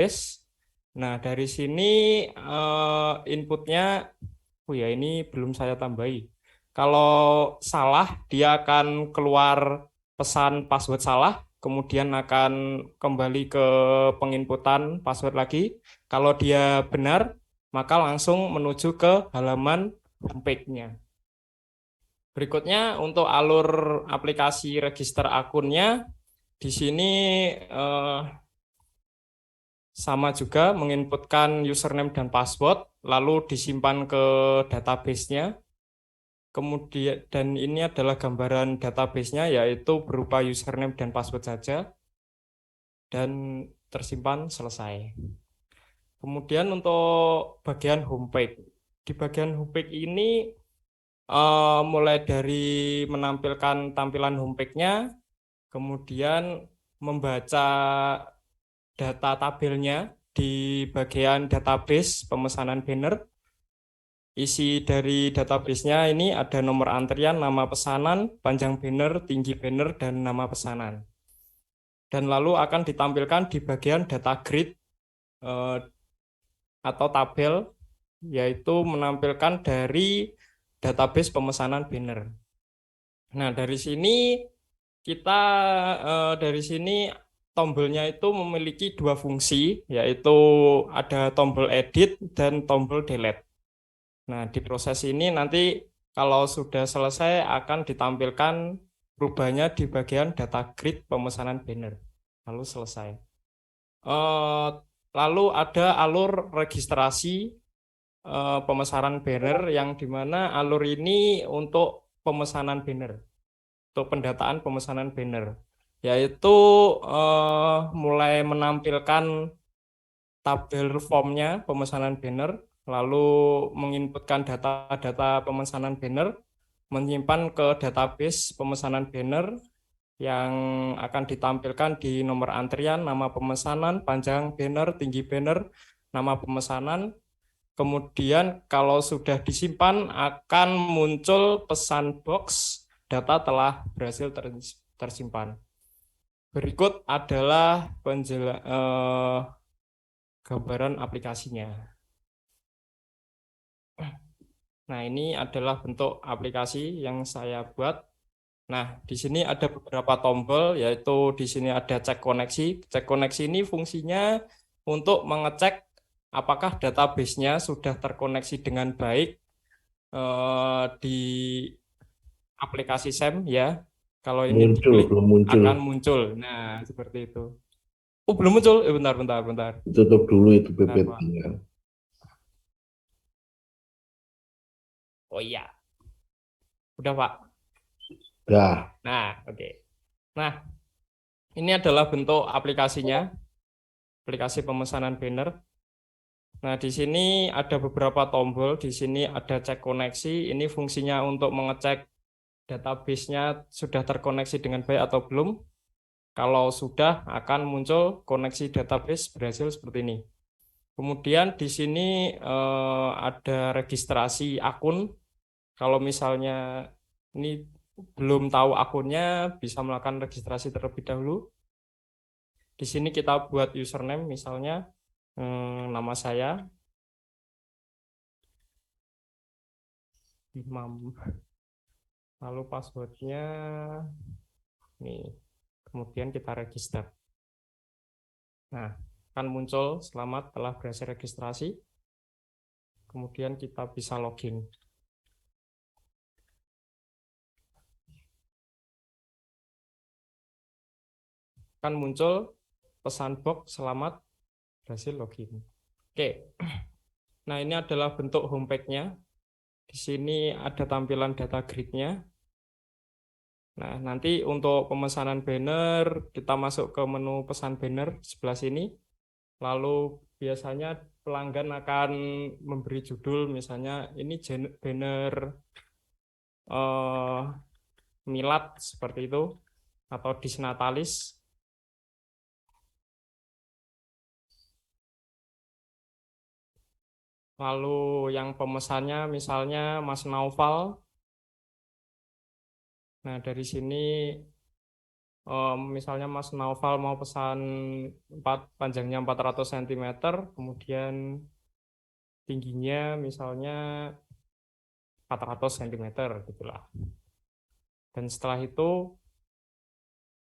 database. Nah, dari sini inputnya, oh ya ini belum saya tambahi. Kalau salah, dia akan keluar pesan password salah, kemudian akan kembali ke penginputan password lagi. Kalau dia benar, maka langsung menuju ke halaman homepage-nya. Berikutnya untuk alur aplikasi register akunnya, di sini eh, sama juga menginputkan username dan password, lalu disimpan ke database-nya. Kemudian, dan ini adalah gambaran database-nya, yaitu berupa username dan password saja, dan tersimpan selesai. Kemudian untuk bagian homepage. Di bagian homepage ini mulai dari menampilkan tampilan homepage-nya, kemudian membaca data tabelnya di bagian database pemesanan banner. Isi dari database-nya ini ada nomor antrian, nama pesanan, panjang banner, tinggi banner, dan nama pesanan. Dan lalu akan ditampilkan di bagian data grid eh, atau tabel, yaitu menampilkan dari database pemesanan banner. Nah, dari sini kita dari sini tombolnya itu memiliki dua fungsi, yaitu ada tombol edit dan tombol delete. Nah, di proses ini nanti kalau sudah selesai akan ditampilkan perubahannya di bagian data grid pemesanan banner. Lalu selesai. Eh, lalu ada alur registrasi pemesanan banner yang dimana alur ini untuk pemesanan banner, untuk pendataan pemesanan banner, yaitu mulai menampilkan tabel formnya pemesanan banner, lalu menginputkan data-data pemesanan banner, menyimpan ke database pemesanan banner yang akan ditampilkan di nomor antrian, nama pemesanan, panjang banner, tinggi banner, nama pemesanan. Kemudian kalau sudah disimpan akan muncul pesan box data telah berhasil tersimpan. Berikut adalah gambaran aplikasinya. Nah, ini adalah bentuk aplikasi yang saya buat. Nah, di sini ada beberapa tombol, yaitu di sini ada cek koneksi. Cek koneksi ini fungsinya untuk mengecek apakah database-nya sudah terkoneksi dengan baik di aplikasi SEM ya. Kalau ini Muncul, diklik belum muncul. akan muncul. Nah, seperti itu. Oh, belum muncul. Bentar, bentar, bentar. Tutup dulu itu Bentar, Pak. PPT-nya. Oh iya, udah, Pak. Dah. Nah, oke. Nah, ini adalah bentuk aplikasinya, aplikasi pemesanan banner. Nah, di sini ada beberapa tombol. Di sini ada cek koneksi. Ini fungsinya untuk mengecek database-nya sudah terkoneksi dengan baik atau belum. Kalau sudah, akan muncul koneksi database berhasil seperti ini. Kemudian di sini ada registrasi akun. Kalau misalnya ini belum tahu akunnya, bisa melakukan registrasi terlebih dahulu. Di sini kita buat username, misalnya nama saya Imam. Lalu passwordnya nih. Kemudian kita register. Nah, akan muncul selamat telah berhasil registrasi. Kemudian kita bisa login. Akan muncul pesan box selamat berhasil login. Oke. Nah, ini adalah bentuk homepage-nya. Di sini ada tampilan data grid-nya. Nah, nanti untuk pemesanan banner, kita masuk ke menu pesan banner sebelah sini. Lalu biasanya pelanggan akan memberi judul, misalnya ini banner eh, milad seperti itu, atau disnatalis. Lalu yang pemesannya misalnya Mas Naufal. Nah, dari sini Misalnya Mas Naufal mau pesan panjangnya 400 cm, kemudian tingginya misalnya 400 cm gitulah. Dan setelah itu,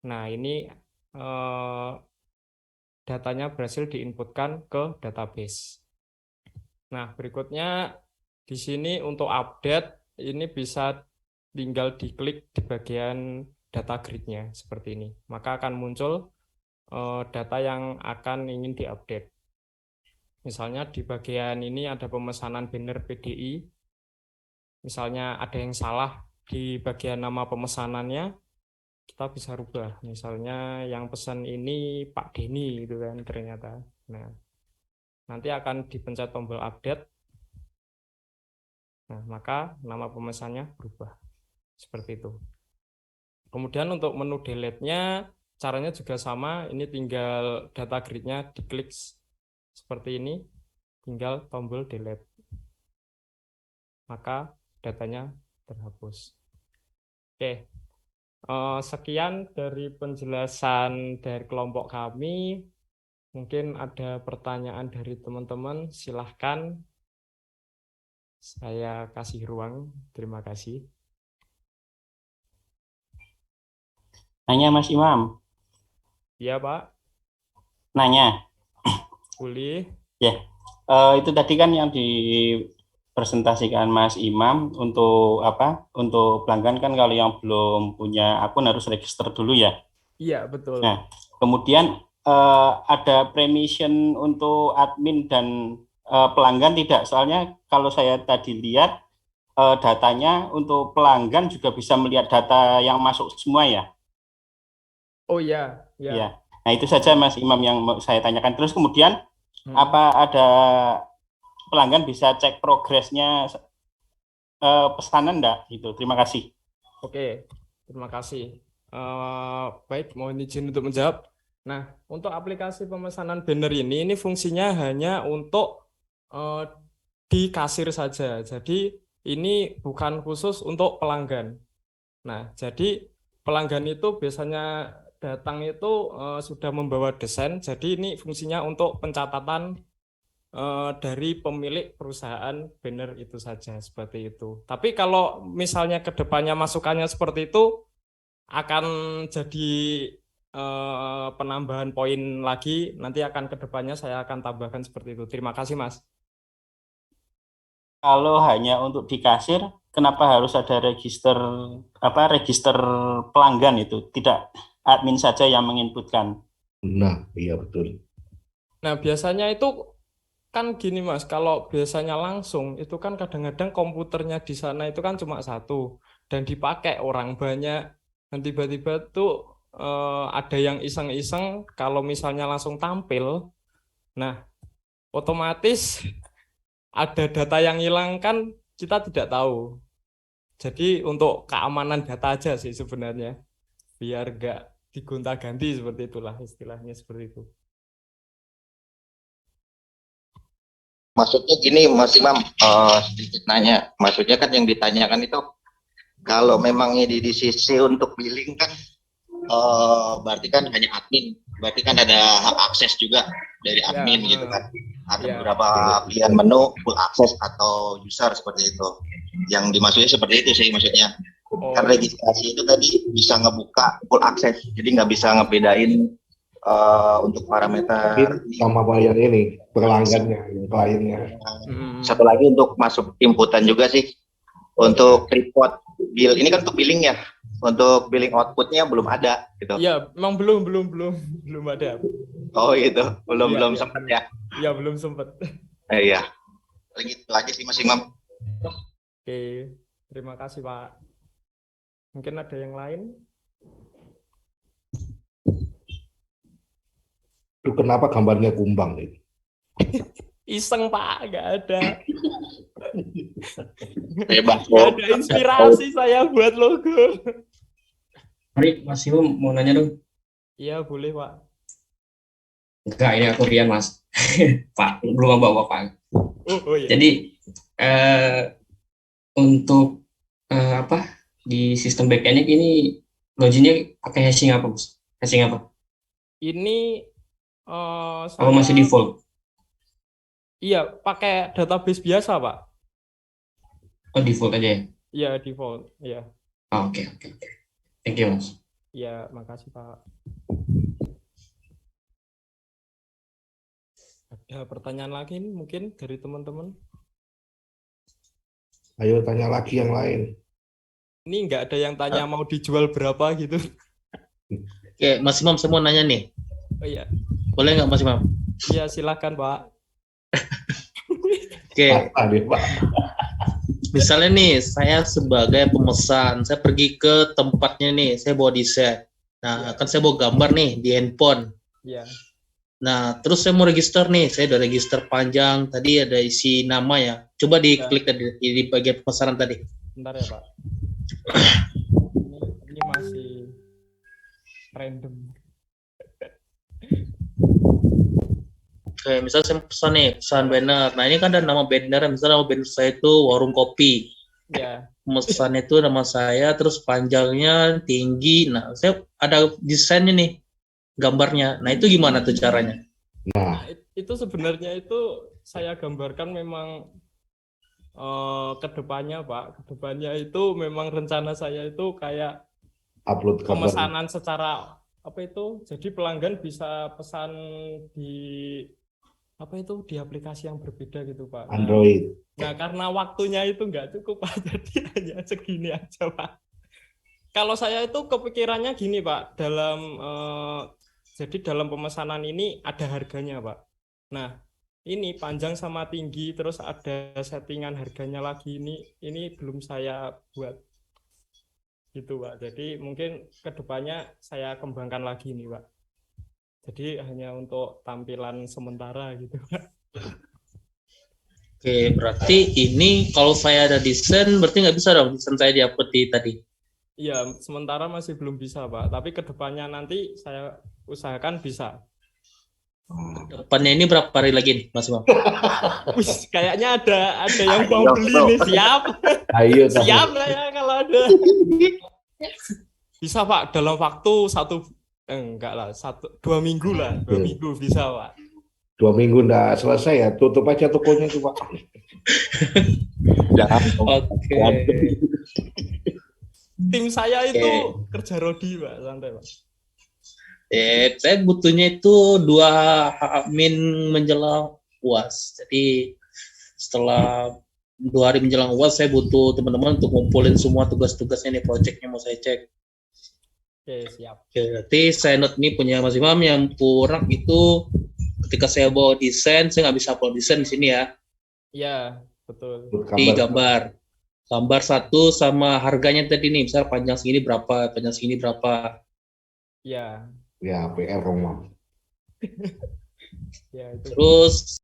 nah ini eh, datanya berhasil diinputkan ke database. Nah, berikutnya di sini untuk update ini bisa tinggal diklik di bagian data grid-nya seperti ini. Maka akan muncul data yang akan ingin diupdate. Misalnya di bagian ini ada pemesanan banner PDI. Misalnya ada yang salah di bagian nama pemesanannya, kita bisa rubah. Misalnya yang pesan ini Pak Denny gitu kan ternyata. Nah, nanti akan dipencet tombol update. Nah, maka nama pemesannya berubah. Seperti itu. Kemudian untuk menu delete-nya caranya juga sama. Ini tinggal data grid-nya diklik seperti ini, tinggal tombol delete. Maka datanya terhapus. Oke, sekian dari penjelasan dari kelompok kami. Mungkin ada pertanyaan dari teman-teman, silahkan. Saya kasih ruang. Terima kasih. Nanya Mas Imam, Iya, Pak. nanya. Boleh. Ya, itu tadi kan yang dipresentasikan Mas Imam untuk apa? Untuk pelanggan kan kalau yang belum punya akun harus register dulu ya. Iya, betul. Nah, kemudian ada permission untuk admin dan pelanggan tidak? Soalnya kalau saya tadi lihat datanya untuk pelanggan juga bisa melihat data yang masuk semua ya. Oh iya, ya. Ya. Nah, itu saja Mas Imam yang mau saya tanyakan. Terus kemudian apa ada pelanggan bisa cek progresnya pesanan enggak gitu. Terima kasih. Oke, terima kasih. Baik, mohon izin untuk menjawab. Nah, untuk aplikasi pemesanan banner ini fungsinya hanya untuk eh, di kasir saja. Jadi ini bukan khusus untuk pelanggan. Nah, jadi pelanggan itu biasanya datang itu sudah membawa desain. Jadi ini fungsinya untuk pencatatan dari pemilik perusahaan banner itu saja seperti itu. Tapi kalau misalnya ke depannya masukannya seperti itu akan jadi penambahan poin lagi. Nanti akan ke depannya saya akan tambahkan seperti itu. Terima kasih, Mas. Kalau hanya untuk di kasir, kenapa harus ada register pelanggan itu? Tidak admin saja yang menginputkan. Nah, iya betul. Nah, biasanya itu kan gini, Mas, kalau biasanya langsung itu kan kadang-kadang komputernya di sana itu kan cuma satu dan dipakai orang banyak dan tiba-tiba tuh ada yang iseng-iseng kalau misalnya langsung tampil, nah otomatis ada data yang hilang kan kita tidak tahu. Jadi untuk keamanan data aja sih sebenarnya biar nggak digonta-ganti seperti itulah istilahnya seperti itu. Maksudnya gini, Mas Imam, sedikit nanya. Maksudnya kan yang ditanyakan itu kalau memang ini di sisi untuk billing kan, berarti kan hanya admin. Berarti kan ada hak akses juga dari admin gitu kan. Ada beberapa pilihan menu full akses atau user seperti itu. Yang dimaksudnya seperti itu sih maksudnya. Kan registrasi itu tadi bisa ngebuka full akses, jadi nggak bisa ngebedain untuk parameter sama bayar ini pelanggannya, kliennya. Satu lagi untuk masuk inputan juga sih untuk report bill ini kan untuk billing ya, untuk billing outputnya belum ada gitu. Iya, memang belum ada. Oh gitu, belum sempat ya. Iya, belum sempat. Iya. Lagi sih Mas Imam. Oke, terima kasih Pak. Mungkin ada yang lain? Itu kenapa gambarnya kumbang itu? Iseng Pak, nggak ada. Hebat. Nggak ada inspirasi saya buat logo. Mari Mas Imam mau nanya dong. Iya boleh Pak. Enggak, ini aku Rian Mas. Pak, belum bawa Pak. Oh iya. Jadi untuk apa di sistem backend-nya ini gajinya pakai hashing apa, Mas? Hashing apa? Ini Apa masih saya default? iya pakai database biasa, Pak. Oh, default aja ya? Iya, default. Iya. Oke. Thank you, Mas. Iya, makasih, Pak. Ada pertanyaan lagi nih mungkin dari teman-teman? Ayo tanya lagi yang lain. Ini nggak ada yang tanya mau dijual berapa gitu. Oke, Mas Imam, saya mau nanya nih. Oh iya. Boleh nggak, Mas Imam? Iya, silakan, Pak. Oke, Patah deh, Pak. misalnya nih, saya sebagai pemesan, saya pergi ke tempatnya nih, saya bawa desain. Nah, kan saya bawa gambar nih di handphone. Iya. Nah, terus saya mau register nih, saya udah register panjang, tadi ada isi nama ya. Coba diklik tadi di bagian pemesanan tadi. Bentar ya, Pak. Ini masih random. Oke, misalnya saya pesan nih, pesan banner. Nah, ini kan ada nama banner, misalnya nama banner saya itu warung kopi. Ya, Pemesan itu nama saya, terus panjangnya tinggi. Nah, saya ada desainnya nih, gambarnya. Nah, itu gimana tuh caranya? Nah, itu sebenarnya itu saya gambarkan memang kedepannya, Pak. Kedepannya itu memang rencana saya itu kayak upload gambar pemesanan secara apa itu? Jadi pelanggan bisa pesan di apa itu di aplikasi yang berbeda gitu, Pak. Android. Nah, karena waktunya itu nggak cukup, Pak. Jadi hanya segini aja, Pak. Kalau saya itu kepikirannya gini, Pak. Jadi dalam pemesanan ini ada harganya, Pak. Nah, ini panjang sama tinggi, terus ada settingan harganya lagi. Ini belum saya buat gitu, Pak. Jadi mungkin kedepannya saya kembangkan lagi nih, Pak. Jadi hanya untuk tampilan sementara gitu, Pak. Oke, berarti ini kalau saya ada desain, berarti nggak bisa dong desain saya di-upload di tadi. Iya, sementara masih belum bisa, Pak. Tapi kedepannya nanti saya usahakan bisa. Depannya ini berapa hari lagi nih, Mas Imam? Wih, kayaknya ada yang mau beli nih, siap. Ayo, Siap lah ya kalau ada. Bisa, Pak, dalam waktu enggak lah, 2 minggu lah, 2 minggu bisa, Pak. 2 minggu nggak selesai ya, tutup aja tokonya itu, Pak. Jangan. Oke. Tim saya itu kerja rodi, Pak, santai, Pak. Saya butuhnya itu 2 min menjelang UAS. Jadi setelah 2 hari menjelang UAS, saya butuh teman-teman untuk ngumpulin semua tugas-tugasnya nih, projectnya mau saya cek. Oke, siap. Oke, berarti saya note nih punya Mas Imam yang kurang itu ketika saya bawa desain, saya nggak bisa upload desain di sini ya. Iya, betul. Di gambar 1 sama harganya tadi nih, misal panjang segini berapa, panjang segini berapa. Iya. Ya, PR, Om. Ya, itu. Terus